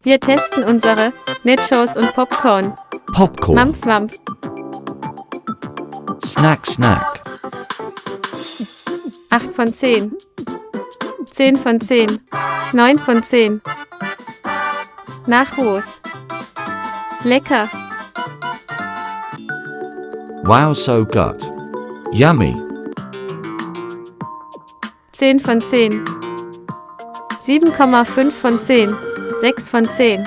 Wir testen unsere Nachos und Popcorn. Popcorn. Mampf, Mampf. Snack, snack. 8 von 10. 10 von 10. 9 von 10. Nachos. Lecker. Wow, so good. Yummy. 10 von 10. 7,5 von 10. 6 von 10.